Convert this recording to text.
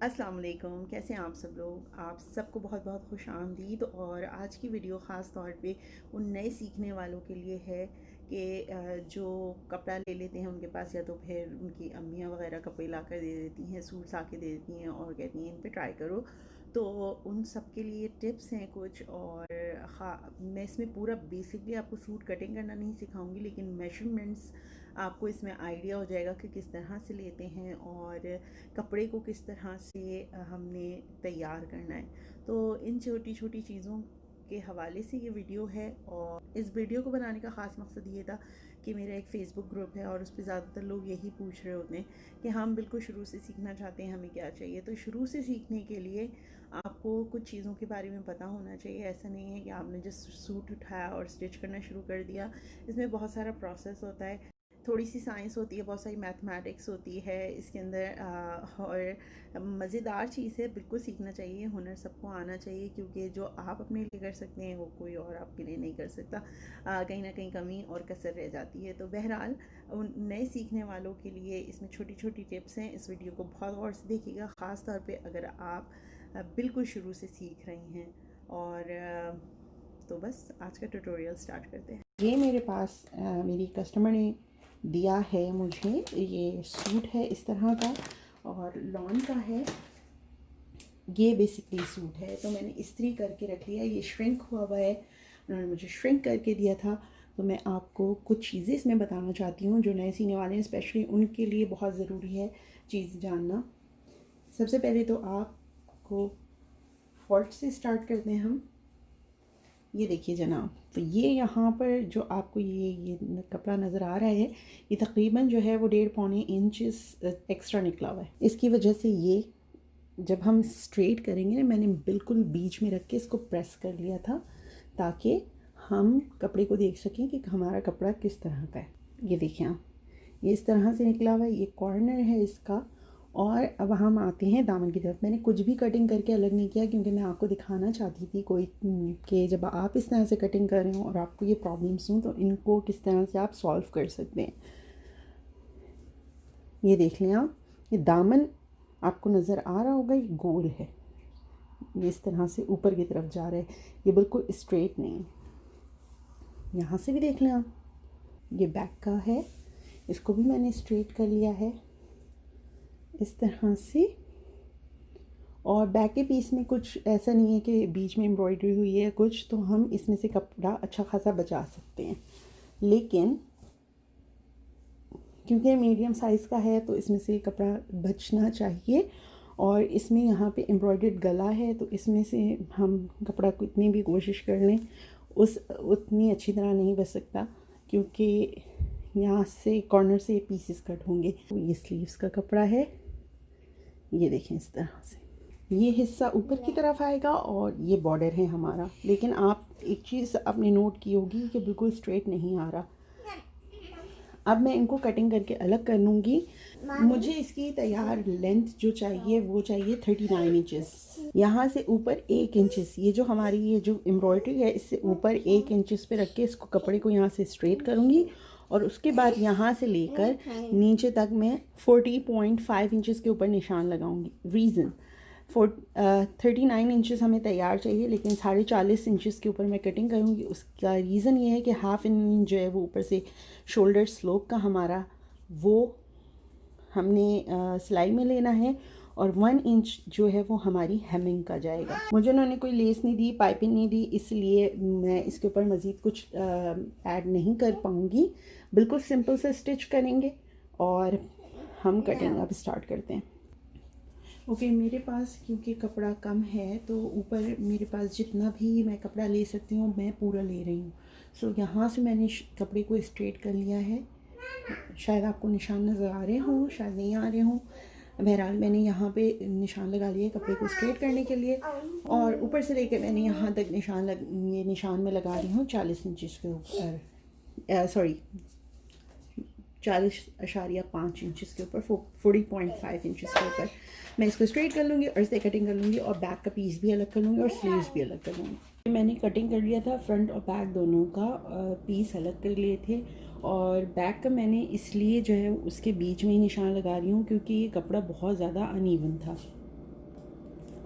अस्सलाम वालेकुम, कैसे हैं आप सब लोग। आप सबको बहुत बहुत खुश आमदीद। और आज की वीडियो ख़ास तौर पे उन नए सीखने वालों के लिए है कि जो कपड़ा ले लेते हैं उनके पास, या तो फिर उनकी अम्मियाँ वगैरह कपड़े ला कर दे देती हैं, सूट्स आके दे देती हैं और कहती हैं इन पे ट्राई करो। तो उन सब के लिए टिप्स हैं कुछ। और मैं इसमें पूरा बेसिकली आपको सूट कटिंग करना नहीं सिखाऊंगी, लेकिन मेजरमेंट्स आपको इसमें आइडिया हो जाएगा कि किस तरह से लेते हैं और कपड़े को किस तरह से हमने तैयार करना है। तो इन छोटी छोटी चीज़ों के हवाले से ये वीडियो है। और इस वीडियो को बनाने का ख़ास मकसद ये था कि मेरा एक फ़ेसबुक ग्रुप है और उस पर ज़्यादातर लोग यही पूछ रहे होते हैं कि हम बिल्कुल शुरू से सीखना चाहते हैं, हमें क्या चाहिए। तो शुरू से सीखने के लिए आपको कुछ चीज़ों के बारे में पता होना चाहिए। ऐसा नहीं है कि आपने जस्ट सूट उठाया और स्टिच करना शुरू कर दिया। इसमें बहुत सारा प्रोसेस होता है, थोड़ी सी साइंस होती है, बहुत सारी मैथमेटिक्स होती है इसके अंदर। और मज़ेदार चीज़ है, बिल्कुल सीखना चाहिए, हुनर सबको आना चाहिए, क्योंकि जो आप अपने लिए कर सकते हैं वो कोई और आपके लिए नहीं कर सकता। कहीं ना कहीं कमी और कसर रह जाती है। तो बहरहाल उन नए सीखने वालों के लिए इसमें छोटी छोटी टिप्स हैं। इस वीडियो को बहुत गौर से देखिएगा, ख़ास तौर पे अगर आप बिल्कुल शुरू से सीख रही हैं। और तो बस आज का ट्यूटोरियल स्टार्ट करते हैं। ये मेरे पास मेरी कस्टमर ने दिया है मुझे, ये सूट है इस तरह का और लॉन का है। ये बेसिकली सूट है, तो मैंने इस्त्री करके रख लिया। ये श्रिंक हुआ हुआ है, उन्होंने मुझे श्रिंक करके दिया था। तो मैं आपको कुछ चीज़ें इसमें बताना चाहती हूँ जो नए सीने वाले हैं, स्पेशली उनके लिए बहुत ज़रूरी है चीज़ जानना। सबसे पहले तो आपको फॉल्ट से स्टार्ट करते हैं हम। ये देखिए जनाब, तो ये यहाँ पर जो आपको ये कपड़ा नज़र आ रहा है, ये तकरीबन जो है वो 1.5-पौने इंच एक्स्ट्रा निकला हुआ है। इसकी वजह से ये जब हम स्ट्रेट करेंगे ना, मैंने बिल्कुल बीच में रख के इसको प्रेस कर लिया था ताकि हम कपड़े को देख सकें कि हमारा कपड़ा किस तरह का है। ये देखें आप, ये इस तरह से निकला हुआ है, ये कॉर्नर है इसका। और अब हम आते हैं दामन की तरफ। मैंने कुछ भी कटिंग करके अलग नहीं किया, क्योंकि मैं आपको दिखाना चाहती थी कोई कि जब आप इस तरह से कटिंग कर रहे हो और आपको ये प्रॉब्लम्स हों तो इनको किस तरह से आप सॉल्व कर सकते हैं। ये देख लें आप, ये दामन आपको नज़र आ रहा होगा, ये गोल है, ये इस तरह से ऊपर की तरफ जा रहा है, ये बिल्कुल स्ट्रेट नहीं है। यहाँ से भी देख लें आप, ये बैक का है, इसको भी मैंने स्ट्रेट कर लिया है इस तरह से। और बैक के पीस में कुछ ऐसा नहीं है कि बीच में एम्ब्रॉयडरी हुई है कुछ, तो हम इसमें से कपड़ा अच्छा खासा बचा सकते हैं। लेकिन क्योंकि मीडियम साइज़ का है तो इसमें से कपड़ा बचना चाहिए। और इसमें यहाँ पे एम्ब्रॉयडर्ड गला है, तो इसमें से हम कपड़ा कितनी भी कोशिश कर लें उतनी अच्छी तरह नहीं बच सकता, क्योंकि यहाँ से कॉर्नर से पीसेस कट होंगे। ये स्लीव्स का कपड़ा है, ये देखें इस तरह से ये हिस्सा ऊपर की तरफ आएगा और ये बॉर्डर है हमारा। लेकिन आप एक चीज़ आपने नोट की होगी कि बिल्कुल स्ट्रेट नहीं आ रहा। अब मैं इनको कटिंग करके अलग कर लूँगी। मुझे इसकी तैयार लेंथ जो चाहिए वो चाहिए 39 इंचेस। यहाँ से ऊपर 1 इंचेस, ये जो हमारी ये जो एम्ब्रॉयडरी है इससे ऊपर 1 इंचेस पे रख के इसको कपड़े को यहाँ से स्ट्रेट करूँगी। और उसके बाद यहाँ से लेकर नीचे तक मैं 40.5 इंचेस के ऊपर निशान लगाऊंगी। रीज़न 39 इंचेस हमें तैयार चाहिए, लेकिन 40.5 इंचेस के ऊपर मैं कटिंग करूँगी। उसका रीज़न ये है कि हाफ इंच जो है वो ऊपर से शोल्डर स्लोप का हमारा वो हमने सिलाई में लेना है, और 1 इंच जो है वो हमारी हेमिंग का जाएगा। मुझे उन्होंने कोई लेस नहीं दी, पाइपिंग नहीं दी, इसलिए मैं इसके ऊपर मज़ीद कुछ ऐड नहीं कर पाऊँगी। बिल्कुल सिंपल से स्टिच करेंगे और हम कटिंग अब स्टार्ट करते हैं। ओके, मेरे पास क्योंकि कपड़ा कम है तो ऊपर मेरे पास जितना भी मैं कपड़ा ले सकती हूँ मैं पूरा ले रही हूँ। सो यहाँ से मैंने कपड़े को स्ट्रेट कर लिया है। शायद आपको निशान नज़र आ रहे हों, शायद नहीं आ रहे हों। बहरहाल मैंने यहाँ पे निशान लगा लिए कपड़े को स्ट्रेट करने के लिए, और ऊपर से लेकर मैंने यहाँ तक ये निशान में लगा रही हूँ 40 इंचज़ के ऊपर, सॉरी 40.5 इंचज़ के ऊपर, 40.5 इंचज़ के ऊपर मैं इसको स्ट्रेट कर लूँगी और इससे कटिंग कर लूँगी, और बैक का पीस भी अलग कर लूँगी और स्लीव्स भी अलग कर लूँगी। मैंने कटिंग कर लिया था, फ्रंट और बैक दोनों का पीस अलग कर लिए थे। और बैक का मैंने इसलिए जो है उसके बीच में ही निशान लगा रही हूँ क्योंकि ये कपड़ा बहुत ज़्यादा अनइवन था।